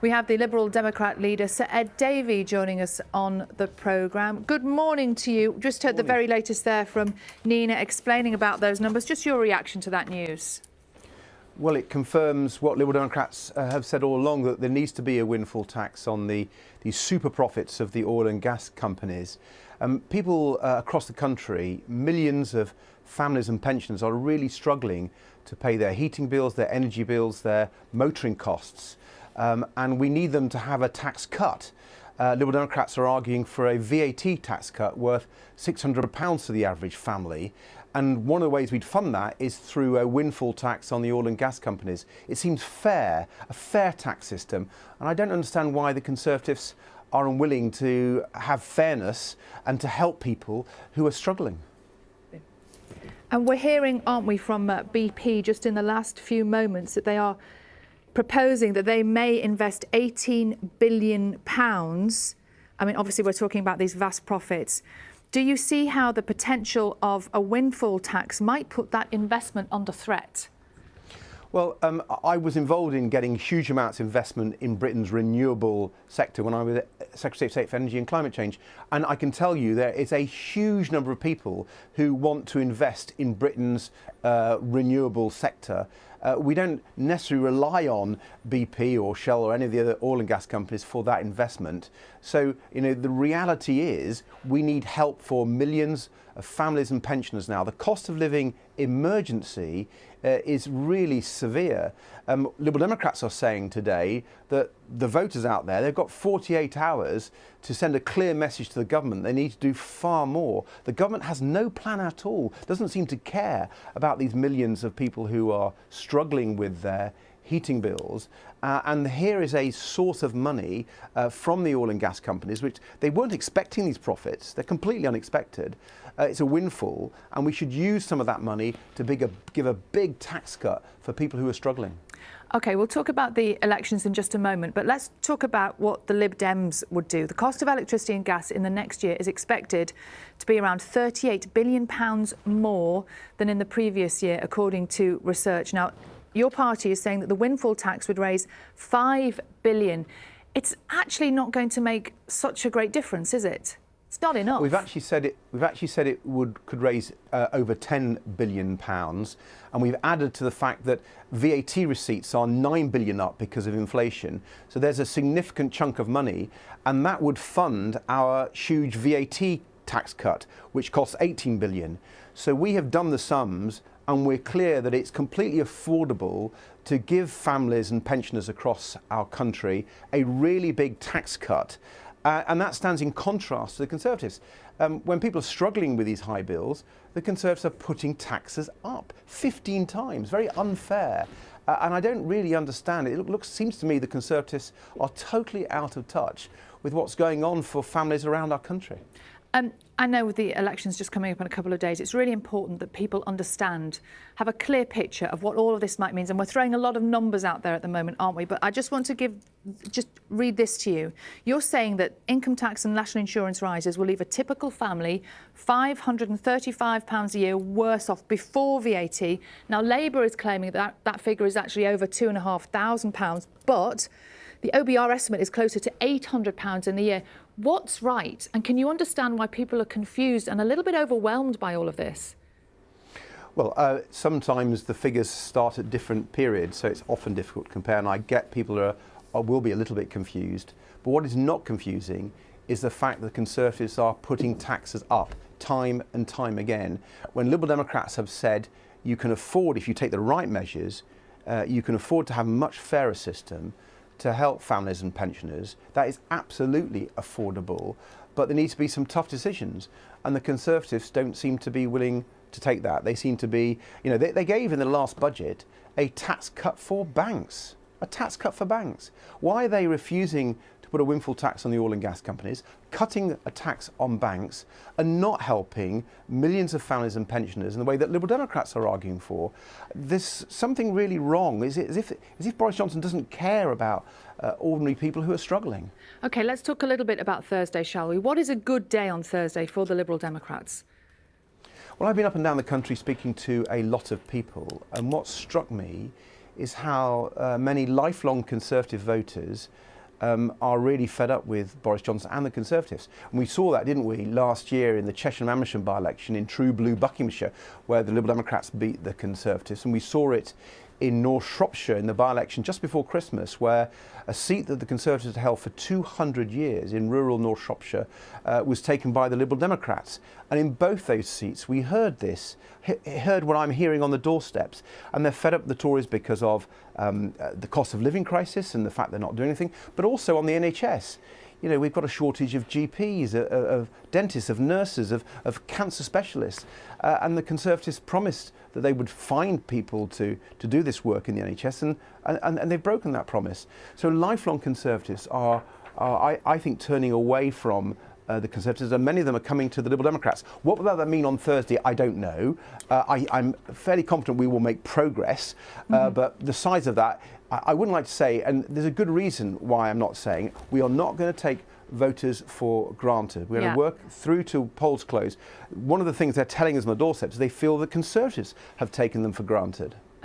We have the Liberal Democrat leader, Sir Ed Davey, joining us on the programme. Good morning to you. Just heard the very latest there from Nina explaining about those numbers. Just your reaction to that news. Well, it confirms what Liberal Democrats have said all along, that there needs to be a windfall tax on the super profits of the oil and gas companies. People across the country, millions of families and pensioners are really struggling to pay their heating bills, their energy bills, their motoring costs. And we need them to have a tax cut. Liberal Democrats are arguing for a VAT tax cut worth £600 to the average family. And one of the ways we'd fund that is through a windfall tax on the oil and gas companies. It seems fair, a fair tax system. And I don't understand why the Conservatives are unwilling to have fairness and to help people who are struggling. And we're hearing, aren't we, from BP just in the last few moments that they are proposing that they may invest £18 billion. I mean, obviously, we're talking about these vast profits. Do you see how the potential of a windfall tax might put that investment under threat? Well, I was involved in getting huge amounts of investment in Britain's renewable sector when I was Secretary of State for Energy and Climate Change. And I can tell you there is a huge number of people who want to invest in Britain's renewable sector. We don't necessarily rely on BP or Shell or any of the other oil and gas companies for that investment. So, you know, the reality is we need help for millions of families and pensioners now. The cost of living emergency is really severe. Liberal Democrats are saying today that the voters out there, they've got 48 hours to send a clear message to the government. They need to do far more. The government has no plan at all, doesn't seem to care about these millions of people who are struggling with their heating bills. And here is a source of money from the oil and gas companies, which they weren't expecting these profits. They're completely unexpected. It's a windfall, and we should use some of that money to give a big tax cut for people who are struggling. OK, we'll talk about the elections in just a moment, but let's talk about what the Lib Dems would do. The cost of electricity and gas in the next year is expected to be around £38 billion more than in the previous year, according to research. Now, your party is saying that the windfall tax would raise £5 billion. It's actually not going to make such a great difference, is it? It's not enough. We've actually said it could raise over £10 billion, and we've added to the fact that VAT receipts are £9 billion up because of inflation. So there's a significant chunk of money, and that would fund our huge VAT tax cut, which costs £18 billion. So we have done the sums, and we're clear that it's completely affordable to give families and pensioners across our country a really big tax cut. And that stands in contrast to the Conservatives. When people are struggling with these high bills, the Conservatives are putting taxes up 15 times, very unfair. And I don't really understand it. It seems to me the Conservatives are totally out of touch with what's going on for families around our country. I know with the elections just coming up in a couple of days, it's really important that people understand, have a clear picture of what all of this might mean. And we're throwing a lot of numbers out there at the moment, aren't we? But I just want to read this to you. You're saying that income tax and national insurance rises will leave a typical family £535 a year worse off before VAT. Now, Labour is claiming that that figure is actually over £2,500, but the OBR estimate is closer to £800 in the year. What's right? And can you understand why people are confused and a little bit overwhelmed by all of this? Well, sometimes the figures start at different periods, so it's often difficult to compare. And I get people will be a little bit confused. But what is not confusing is the fact that the Conservatives are putting taxes up time and time again. When Liberal Democrats have said you can afford, if you take the right measures, you can afford to have a much fairer system to help families and pensioners. That is absolutely affordable, but there needs to be some tough decisions, and the Conservatives don't seem to be willing to take that. They seem to be, you know, they gave in the last budget a tax cut for banks, Why are they refusing to put a windfall tax on the oil and gas companies, cutting a tax on banks, and not helping millions of families and pensioners in the way that Liberal Democrats are arguing for? There's something really wrong. Is it as if Boris Johnson doesn't care about ordinary people who are struggling? OK, let's talk a little bit about Thursday, shall we? What is a good day on Thursday for the Liberal Democrats? Well, I've been up and down the country speaking to a lot of people, and what struck me is how many lifelong Conservative voters are really fed up with Boris Johnson and the Conservatives. And we saw that, didn't we, last year in the Cheshire and Amersham by-election in true blue Buckinghamshire, where the Liberal Democrats beat the Conservatives. And we saw it in North Shropshire in the by-election just before Christmas, where a seat that the Conservatives had held for 200 years in rural North Shropshire was taken by the Liberal Democrats. And in both those seats, we heard this, heard what I'm hearing on the doorsteps, and they're fed up with the Tories because of the cost of living crisis and the fact they're not doing anything, but also on the NHS. You know, we've got a shortage of GPs, of dentists, of nurses, of cancer specialists. And the Conservatives promised that they would find people to do this work in the NHS, and they've broken that promise. So lifelong Conservatives are I think, turning away from the Conservatives, and many of them are coming to the Liberal Democrats. What will that mean on Thursday? I don't know. I'm fairly confident we will make progress, but the size of that, I wouldn't like to say, and there's a good reason why I'm not saying, we are not going to take voters for granted. We're going to work through to polls close. One of the things they're telling us on the doorsteps is they feel that Conservatives have taken them for granted.